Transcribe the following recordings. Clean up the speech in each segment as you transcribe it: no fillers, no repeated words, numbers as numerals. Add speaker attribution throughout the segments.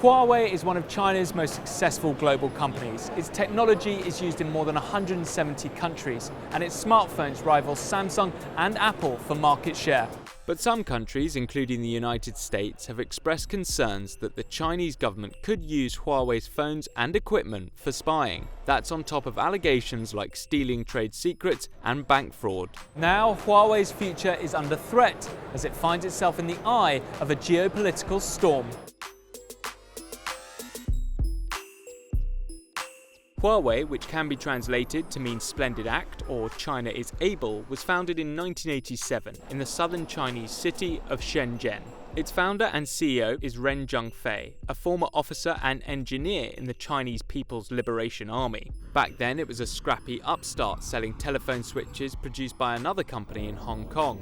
Speaker 1: Huawei is one of China's most successful global companies. Its technology is used in more than 170 countries, and its smartphones rival Samsung and Apple for market share. But some countries, including the United States, have expressed concerns that the Chinese government could use Huawei's phones and equipment for spying. That's on top of allegations like stealing trade secrets and bank fraud. Now, Huawei's future is under threat as it finds itself in the eye of a geopolitical storm. Huawei, which can be translated to mean splendid act or China is able, was founded in 1987 in the southern Chinese city of Shenzhen. Its founder and CEO is Ren Zhengfei, a former officer and engineer in the Chinese People's Liberation Army. Back then, it was a scrappy upstart selling telephone switches produced by another company in Hong Kong.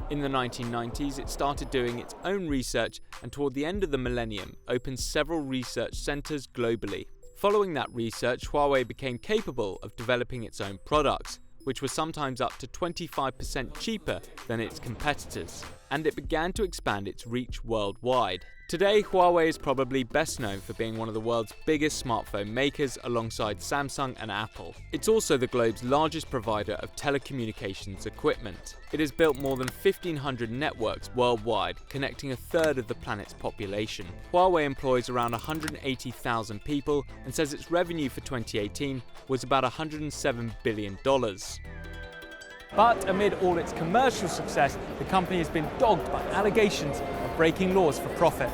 Speaker 1: In the 1990s, it started doing its own research and toward the end of the millennium, opened several research centers globally. Following that research, Huawei became capable of developing its own products, which were sometimes up to 25% cheaper than its competitors, and it began to expand its reach worldwide. Today, Huawei is probably best known for being one of the world's biggest smartphone makers alongside Samsung and Apple. It's also the globe's largest provider of telecommunications equipment. It has built more than 1,500 networks worldwide, connecting a third of the planet's population. Huawei employs around 180,000 people and says its revenue for 2018 was about $107 billion. But amid all its commercial success, the company has been dogged by allegations of breaking laws for profit.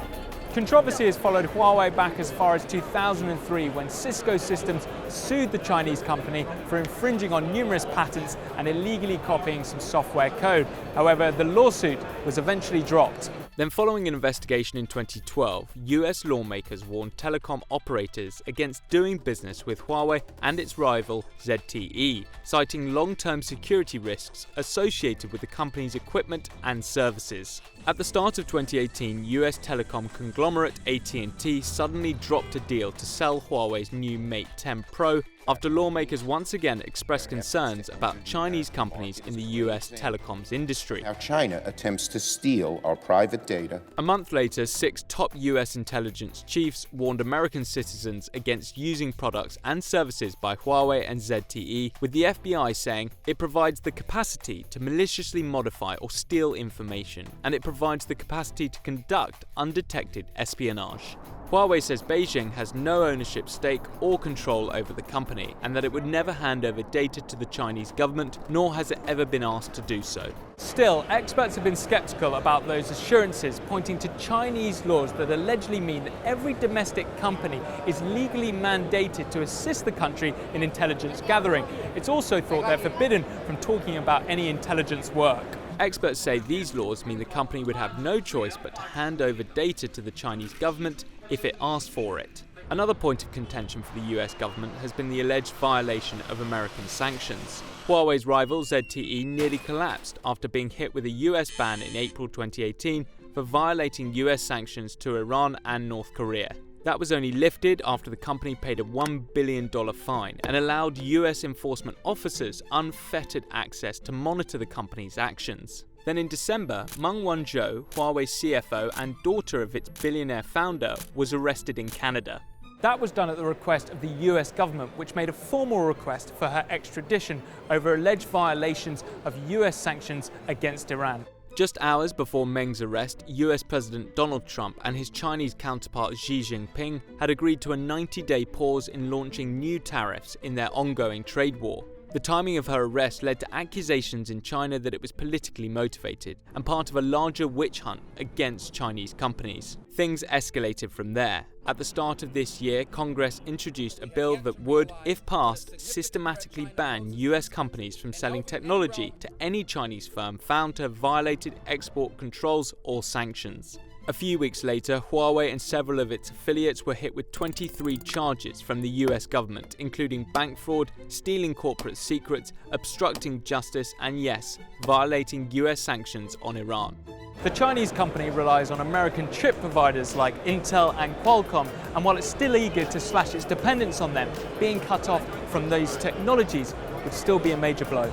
Speaker 1: Controversy has followed Huawei back as far as 2003 when Cisco Systems sued the Chinese company for infringing on numerous patents and illegally copying some software code. However, the lawsuit was eventually dropped. Then following an investigation in 2012, US lawmakers warned telecom operators against doing business with Huawei and its rival ZTE, citing long-term security risks associated with the company's equipment and services. At the start of 2018, US telecom conglomerate AT&T suddenly dropped a deal to sell Huawei's new Mate 10 Pro after lawmakers once again expressed concerns about Chinese companies in the US telecoms industry.
Speaker 2: How China attempts to steal our private data.
Speaker 1: A month later, 6 top US intelligence chiefs warned American citizens against using products and services by Huawei and ZTE, with the FBI saying it provides the capacity to maliciously modify or steal information, and it provides the capacity to conduct undetected espionage. Huawei says Beijing has no ownership stake or control over the company, and that it would never hand over data to the Chinese government, nor has it ever been asked to do so. Still, experts have been skeptical about those assurances, pointing to Chinese laws that allegedly mean that every domestic company is legally mandated to assist the country in intelligence gathering. It's also thought they're forbidden from talking about any intelligence work. Experts say these laws mean the company would have no choice but to hand over data to the Chinese government if it asked for it. Another point of contention for the US government has been the alleged violation of American sanctions. Huawei's rival ZTE nearly collapsed after being hit with a US ban in April 2018 for violating US sanctions to Iran and North Korea. That was only lifted after the company paid a $1 billion fine and allowed US enforcement officers unfettered access to monitor the company's actions. Then in December, Meng Wanzhou, Huawei's CFO and daughter of its billionaire founder, was arrested in Canada. That was done at the request of the US government, which made a formal request for her extradition over alleged violations of US sanctions against Iran. Just hours before Meng's arrest, US President Donald Trump and his Chinese counterpart Xi Jinping had agreed to a 90-day pause in launching new tariffs in their ongoing trade war. The timing of her arrest led to accusations in China that it was politically motivated and part of a larger witch hunt against Chinese companies. Things escalated from there. At the start of this year, Congress introduced a bill that would, if passed, systematically ban US companies from selling technology to any Chinese firm found to have violated export controls or sanctions. A few weeks later, Huawei and several of its affiliates were hit with 23 charges from the US government, including bank fraud, stealing corporate secrets, obstructing justice, and yes, violating US sanctions on Iran. The Chinese company relies on American chip providers like Intel and Qualcomm, and while it's still eager to slash its dependence on them, being cut off from those technologies would still be a major blow.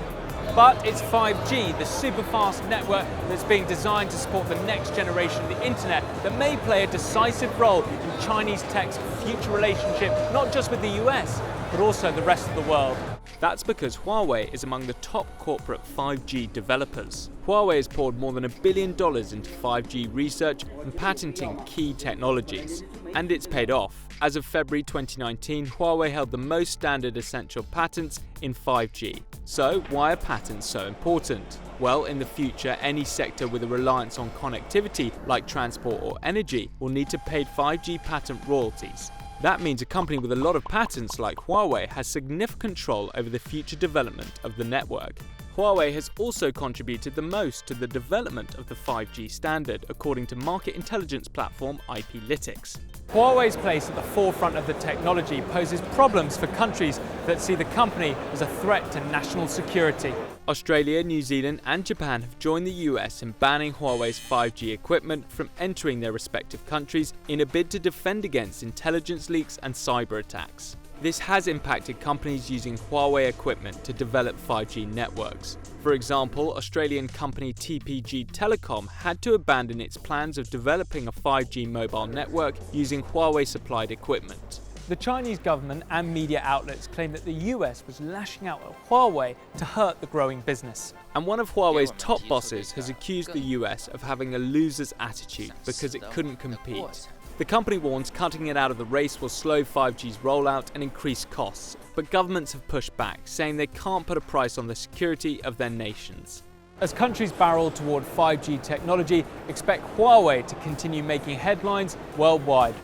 Speaker 1: But it's 5G, the super-fast network that's being designed to support the next generation of the internet, that may play a decisive role in Chinese tech's future relationship, not just with the US, but also the rest of the world. That's because Huawei is among the top corporate 5G developers. Huawei has poured more than $1 billion into 5G research and patenting key technologies. And it's paid off. As of February 2019, Huawei held the most standard essential patents in 5G. So, why are patents so important? Well, in the future, any sector with a reliance on connectivity, like transport or energy, will need to pay 5G patent royalties. That means a company with a lot of patents like Huawei has significant control over the future development of the network. Huawei has also contributed the most to the development of the 5G standard, according to market intelligence platform IPlytics. Huawei's place at the forefront of the technology poses problems for countries that see the company as a threat to national security. Australia, New Zealand and Japan have joined the US in banning Huawei's 5G equipment from entering their respective countries in a bid to defend against intelligence leaks and cyber attacks. This has impacted companies using Huawei equipment to develop 5G networks. For example, Australian company TPG Telecom had to abandon its plans of developing a 5G mobile network using Huawei-supplied equipment. The Chinese government and media outlets claim that the US was lashing out at Huawei to hurt the growing business. And one of Huawei's top bosses has accused the US of having a loser's attitude because it couldn't compete. The company warns cutting it out of the race will slow 5G's rollout and increase costs, but governments have pushed back, saying they can't put a price on the security of their nations. As countries barrel toward 5G technology, expect Huawei to continue making headlines worldwide.